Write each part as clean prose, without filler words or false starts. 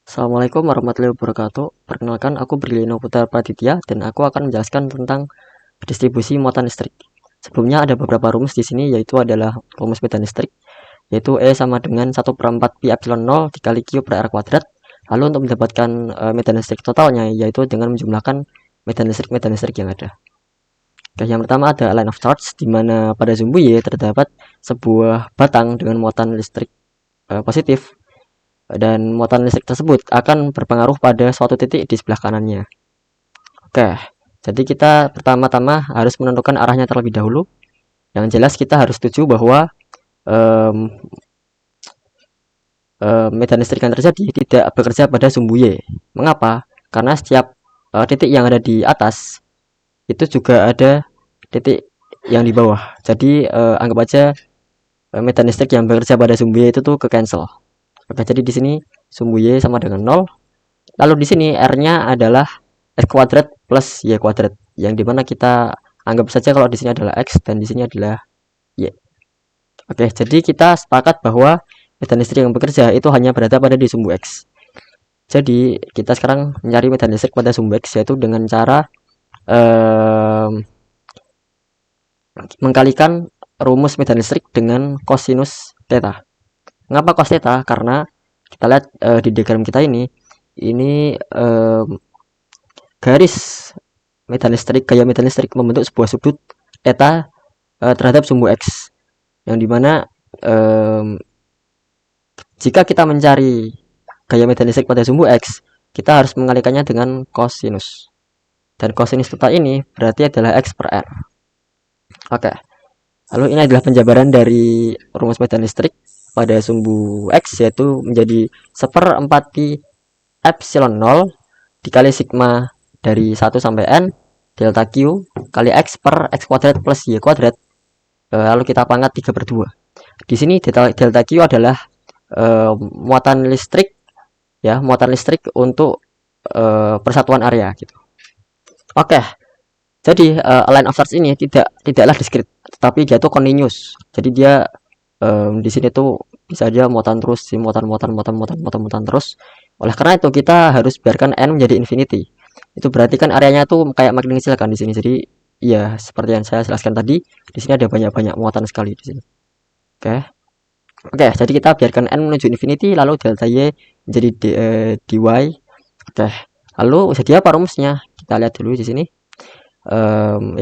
Assalamualaikum warahmatullahi wabarakatuh. Perkenalkan, aku Briliano Putra Praditya dan aku akan menjelaskan tentang distribusi muatan listrik. Sebelumnya ada beberapa rumus di sini, yaitu adalah rumus medan listrik, yaitu E sama dengan 1/4 pi epsilon 0 dikali Q per R kuadrat. Lalu untuk mendapatkan medan listrik totalnya, yaitu dengan menjumlahkan medan listrik yang ada. Oke, yang pertama ada line of charge, di mana pada sumbu Y terdapat sebuah batang dengan muatan listrik positif, dan muatan listrik tersebut akan berpengaruh pada suatu titik di sebelah kanannya. Oke, jadi kita pertama-tama harus menentukan arahnya terlebih dahulu. Yang jelas kita harus setuju bahwa um, medan listrik yang terjadi tidak bekerja pada sumbu Y. Mengapa? Karena setiap titik yang ada di atas itu juga ada titik yang di bawah. Jadi anggap aja medan listrik yang bekerja pada sumbu Y itu tuh ke cancel. Oke, jadi di sini sumbu Y sama dengan 0. Lalu di sini R-nya adalah X kuadrat plus Y kuadrat, yang dimana kita anggap saja kalau di sini adalah X dan di sini adalah Y. Oke, jadi kita sepakat bahwa medan listrik yang bekerja itu hanya berada pada di sumbu X. Jadi kita sekarang mencari medan listrik pada sumbu X, yaitu dengan cara mengkalikan rumus medan listrik dengan kosinus theta. Mengapa cos theta? Karena kita lihat di diagram kita ini garis gaya medan listrik membentuk sebuah sudut theta terhadap sumbu X, yang dimana jika kita mencari gaya medan listrik pada sumbu X, kita harus mengalikannya dengan kosinus, dan kosinus theta ini berarti adalah X per R. Oke, lalu ini adalah penjabaran dari rumus medan listrik pada sumbu X, yaitu menjadi 1/4 pi epsilon 0 dikali sigma dari 1 sampai N delta Q kali X per X kuadrat plus Y kuadrat, lalu kita pangkat 3/2. Di sini delta Q adalah muatan listrik, ya, muatan listrik untuk persatuan area gitu. Oke, jadi line of charge ini tidaklah diskrit, tetapi dia tuh continuous. Jadi dia di sini tuh bisa aja muatan terus, muatan terus. Oleh karena itu kita harus biarkan n menjadi infinity. Itu berarti kan areanya tuh kayak makin kecil kan di sini. Jadi ya seperti yang saya jelaskan tadi, di sini ada banyak muatan sekali di sini. Oke. Oke, jadi kita biarkan n menuju infinity, lalu delta y menjadi dy. Oke. Lalu jadi apa rumusnya? Kita lihat dulu di sini.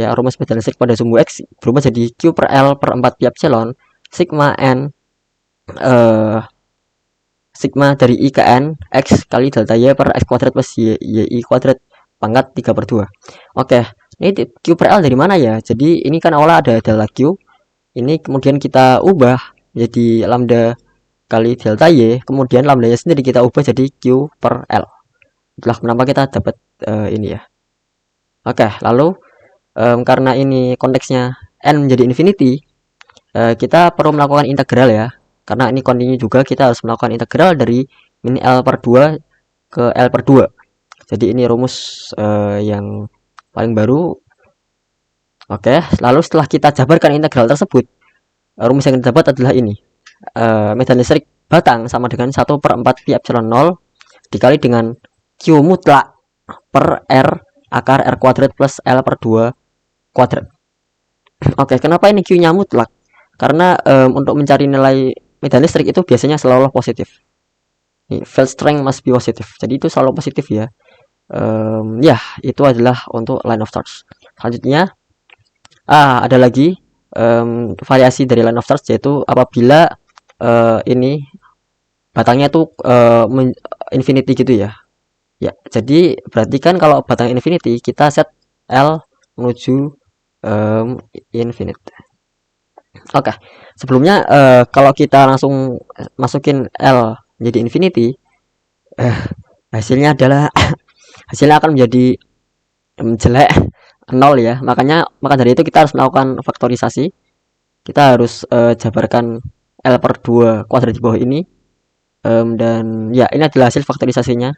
Ya, rumus medan listrik pada sumbu X berubah jadi Q per L per 4 pi epsilon sigma N sigma dari I ke N X kali delta Y per X kuadrat plus Y kuadrat pangkat 3/2. Oke, ini Q per L dari mana ya? Jadi ini kan awalnya ada delta Q, ini kemudian kita ubah menjadi lambda kali delta Y, kemudian lambda nya sendiri kita ubah jadi Q per L. Itulah kenapa kita dapat ini ya. Oke, lalu karena ini konteksnya N menjadi infinity, kita perlu melakukan integral ya. Karena ini kontinu juga, kita harus melakukan integral dari min L per 2 ke L per 2. Jadi ini rumus yang paling baru. Oke, lalu setelah kita jabarkan integral tersebut, rumus yang didapat adalah ini. Medan listrik batang sama dengan 1/4 pi epsilon 0 dikali dengan Q mutlak per R akar R kuadrat plus L per 2 kuadrat. Oke, kenapa ini Q-nya mutlak? Karena untuk mencari nilai medan listrik itu biasanya selalu positif. Field strength must be positive. Jadi itu selalu positif ya. Ya, itu adalah untuk line of charge. Selanjutnya, ada lagi variasi dari line of charge, yaitu apabila ini batangnya tuh infinity gitu ya. Ya, jadi berarti kan kalau batang infinity kita set L menuju infinite. Oke, sebelumnya kalau kita langsung masukin L menjadi infinity, hasilnya adalah hasilnya akan menjadi jelek, 0 ya. Maka dari itu kita harus melakukan faktorisasi. Kita harus jabarkan L per 2 kuadrat di bawah ini, dan ya ini adalah hasil faktorisasinya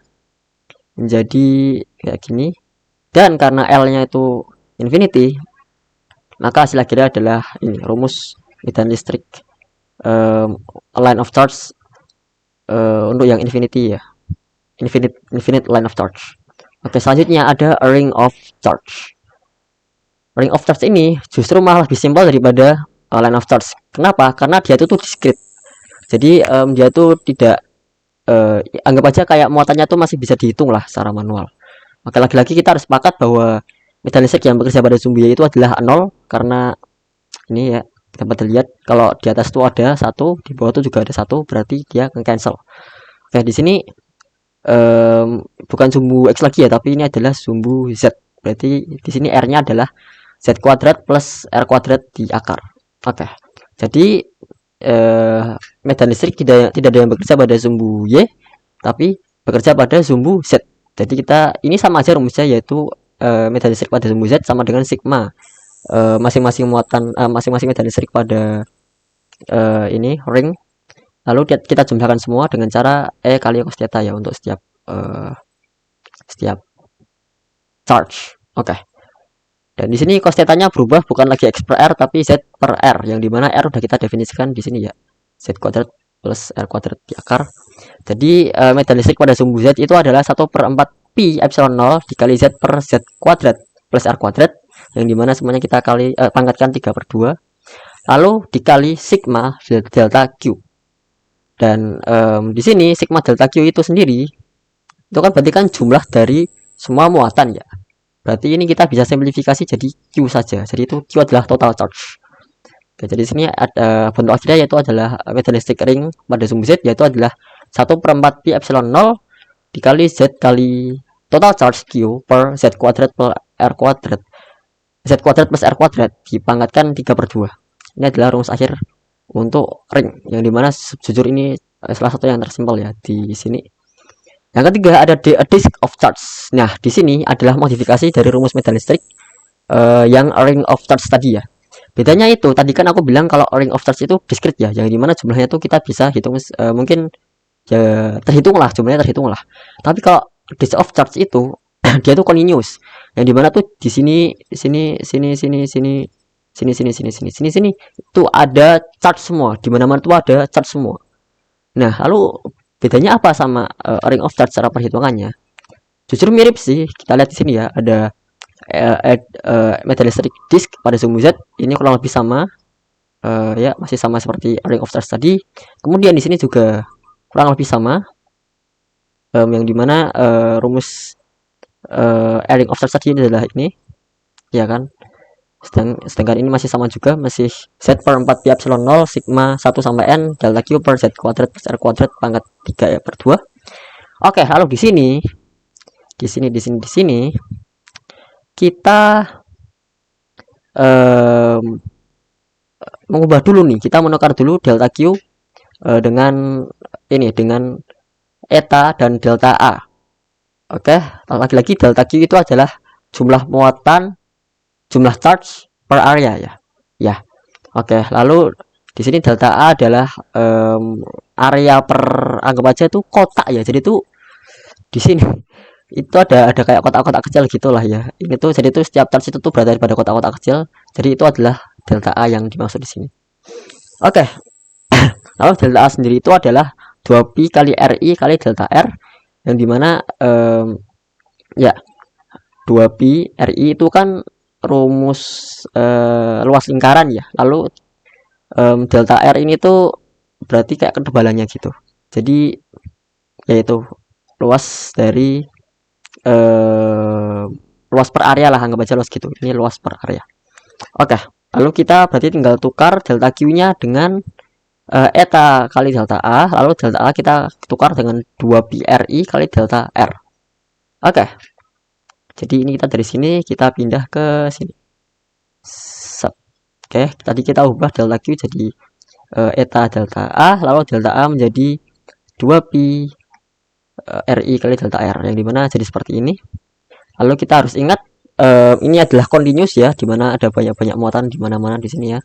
menjadi kayak gini. Dan karena L-nya itu infinity, maka hasil akhirnya adalah ini rumus medan listrik line of charge untuk yang infinity ya. infinite line of charge. Oke, selanjutnya ada ring of charge. Ring of charge ini justru malah lebih simpel daripada line of charge. Kenapa? Karena dia tuh discrete. Jadi dia tuh tidak anggap aja kayak muatannya tuh masih bisa dihitung lah secara manual. Oke, lagi-lagi kita harus sepakat bahwa medan listrik yang bekerja pada sumbu Y itu adalah 0 karena ini ya dapat dilihat kalau di atas itu ada 1, di bawah itu juga ada 1, berarti dia cancel. Oke, di sini bukan sumbu X lagi ya, tapi ini adalah sumbu Z. Berarti di sini R-nya adalah Z kuadrat plus R kuadrat di akar. Oke. Jadi medan listrik tidak ada yang bekerja pada sumbu Y, tapi bekerja pada sumbu Z. Jadi kita ini sama aja rumusnya, yaitu medan listrik pada sumbu Z sama dengan sigma masing-masing muatan masing-masing medan listrik pada ini ring. Lalu kita jumlahkan semua dengan cara E kali cos theta ya untuk setiap charge. Oke. Dan di sini cos theta-nya berubah, bukan lagi X per R tapi Z per R, yang dimana R udah kita definisikan di sini ya, Z kuadrat plus R kuadrat di akar. Jadi medan listrik pada sumbu Z itu adalah 1/4 pi epsilon 0 dikali Z per Z kuadrat plus R kuadrat, yang dimana semuanya kita pangkatkan 3/2, lalu dikali sigma delta Q. Dan di sini sigma delta Q itu sendiri itu kan berarti kan jumlah dari semua muatan ya. Berarti ini kita bisa simplifikasi jadi Q saja. Jadi itu Q adalah total charge. Oke, jadi sini ada bentuk akhirnya yaitu adalah medan listrik ring pada sumbu Z, yaitu adalah 1/4 pi epsilon 0 dikali Z kali total charge Q per Z kuadrat per R kuadrat. Z kuadrat plus R kuadrat dipangkatkan 3/2. Ini adalah rumus akhir untuk ring, yang dimana jujur ini salah satu yang tersimpel ya di sini. Yang ketiga ada a disk of charge. Nah, di sini adalah modifikasi dari rumus medan listrik yang ring of charge tadi ya. Bedanya itu tadi kan aku bilang kalau ring of charge itu discrete ya, yang dimana jumlahnya tuh kita bisa hitung mungkin ya terhitung lah, jumlahnya terhitung lah. Tapi kalau disk of charge itu dia tuh continuous, yang dimana tuh di sini itu ada charge semua, di mana-mana tuh ada charge semua. Nah, lalu bedanya apa sama ring of charge secara perhitungannya? Jujur mirip sih. Kita lihat di sini ya, ada medan listrik disk pada sumbu Z ini kurang lebih sama, ya masih sama seperti ring of charge tadi. Kemudian di sini juga kurang lebih sama, yang dimana rumus ring of charge tadi adalah ini, ya kan? Sedangkan ini masih sama juga, masih Z per 4 pi epsilon 0 sigma 1 sampai N delta Q per Z kuadrat plus R kuadrat pangkat 3/2. Oke, lalu di sini kita mengubah dulu nih, kita menukar dulu delta Q dengan eta dan delta A. Oke, lagi-lagi delta Q itu adalah jumlah muatan, jumlah charge per area ya. Oke, lalu di sini delta A adalah area per, anggap aja itu kotak ya. Jadi itu di sini itu ada kayak kotak-kotak kecil gitulah ya. Ini tuh jadi itu setiap charge itu tuh berada pada kotak-kotak kecil. Jadi itu adalah delta A yang dimaksud di sini. Oke. Lalu delta A sendiri itu adalah 2pi kali RI kali delta R, yang dimana ya 2pi RI itu kan rumus luas lingkaran ya. Lalu delta R ini tuh berarti kayak ketebalannya gitu. Jadi yaitu luas dari luas per area lah, anggap aja luas gitu. Ini luas per area. Oke, lalu kita berarti tinggal tukar delta Q nya dengan eta kali delta A, lalu delta A kita tukar dengan 2pi RI kali delta R. Oke, jadi ini kita dari sini kita pindah ke sini. Oke, tadi kita ubah delta Q jadi eta delta A, lalu delta A menjadi 2pi RI kali delta R, yang dimana jadi seperti ini. Lalu kita harus ingat ini adalah continuous ya, dimana ada banyak muatan di mana-mana di sini ya.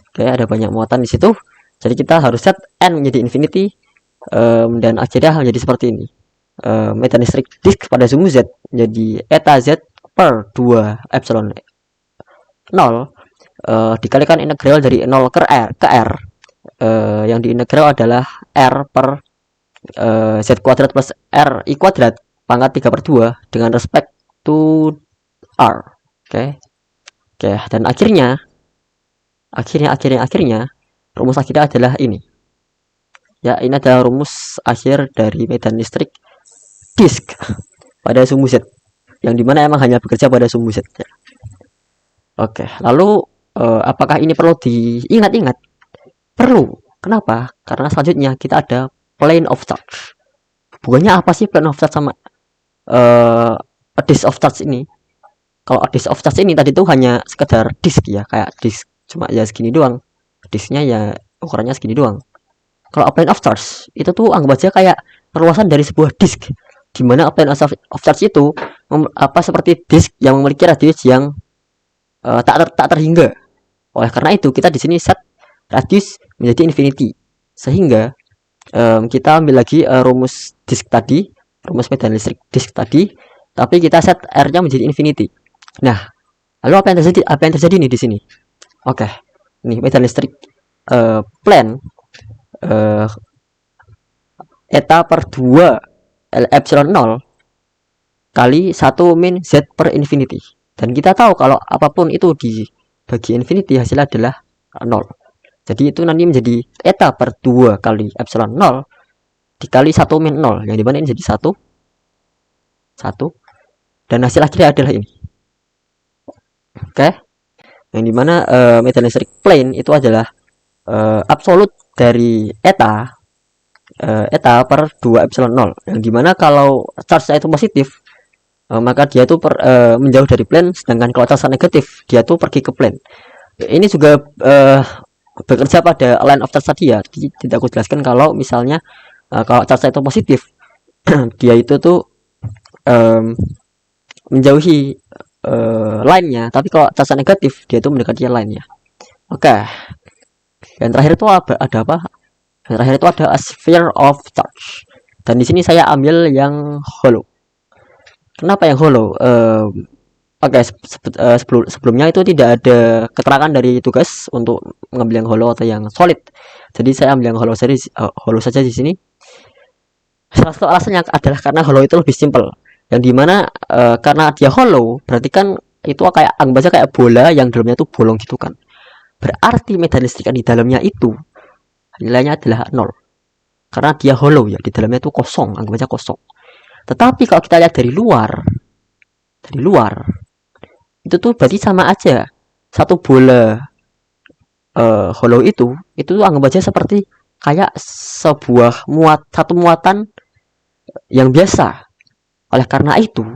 Oke, ada banyak muatan di situ. Jadi kita harus set N menjadi infinity, dan akhirnya menjadi seperti ini. Medan listrik disk pada sumbu Z menjadi eta Z per 2 epsilon 0 dikalikan integral dari 0 ke R, yang diintegral adalah R per Z kuadrat plus R I kuadrat pangkat 3/2 dengan respect to R. Oke. Oke, dan akhirnya rumus akhirnya adalah ini. Ya, ini adalah rumus akhir dari medan listrik disk pada sumbu Z, yang dimana emang hanya bekerja pada sumbu Z. Ya. Oke, lalu apakah ini perlu diingat-ingat? Perlu. Kenapa? Karena selanjutnya kita ada plane of charge. Hubungannya apa sih plane of charge sama disk of charge ini? Kalau disk of charge ini tadi tuh hanya sekedar disk ya, kayak disk cuma ya segini doang. Disknya ya ukurannya segini doang. Kalau plane of charge itu tuh anggap aja kayak perluasan dari sebuah disk, di mana plane of charge itu seperti disk yang memiliki radius yang tak terhingga. Oleh karena itu kita di sini set radius menjadi infinity, sehingga kita ambil lagi rumus disk tadi, rumus medan listrik disk tadi, tapi kita set R-nya menjadi infinity. Nah, lalu apa yang terjadi nih di sini? Oke, ini medan listrik plane eta per 2 epsilon 0 kali 1 min Z per infinity. Dan kita tahu kalau apapun itu dibagi infinity hasilnya adalah 0. Jadi itu nanti menjadi eta per 2 kali epsilon 0 dikali 1 min 0, yang dimana ini jadi 1 dan hasil akhirnya adalah ini. Oke, yang dimana medan listrik plane itu adalah absolut dari eta per 2 epsilon 0, yang dimana kalau charge itu positif maka dia itu menjauh dari plane, sedangkan kalau charge negatif dia tuh pergi ke plane. Ini juga bekerja pada line of charge tadi ya. Tidak aku jelaskan kalau misalnya kalau charge itu positif dia itu tuh menjauhi line-nya, tapi kalau charge negatif dia itu mendekati line-nya. Oke. Dan terakhir itu ada apa? Yang terakhir itu ada a sphere of charge. Dan di sini saya ambil yang hollow. Kenapa yang hollow? Oke, sebelumnya itu tidak ada keterangan dari tugas untuk mengambil yang hollow atau yang solid. Jadi saya ambil yang hollow saja di sini. Salah satu alasannya adalah karena hollow itu lebih simple. Yang dimana karena dia hollow, berarti kan itu kayak anggap aja kayak bola yang dalamnya itu bolong gitu kan. Berarti medan listrik di dalamnya itu nilainya adalah 0. Karena dia hollow ya, di dalamnya itu kosong, anggap aja kosong. Tetapi kalau kita lihat dari luar itu tuh berarti sama aja. Satu bola hollow itu tuh anggap aja seperti kayak sebuah satu muatan yang biasa. Oleh karena itu,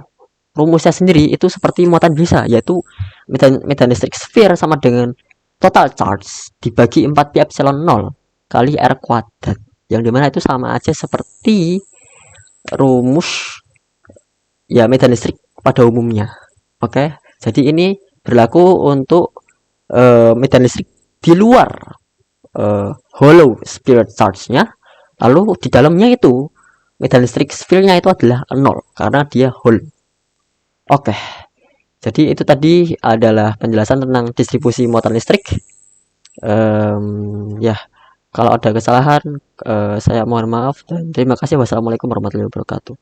rumusnya sendiri itu seperti muatan biasa, yaitu medan listrik sphere sama dengan total charge dibagi 4 pi epsilon 0 kali R kuadrat, yang dimana itu sama aja seperti rumus ya medan listrik pada umumnya. Oke, jadi ini berlaku untuk medan listrik di luar hollow sphere charge-nya. Lalu di dalamnya itu medan listrik sphere-nya itu adalah 0 karena dia hollow. Oke, jadi itu tadi adalah penjelasan tentang distribusi muatan listrik. Ya, kalau ada kesalahan saya mohon maaf dan terima kasih. Wassalamualaikum warahmatullahi wabarakatuh.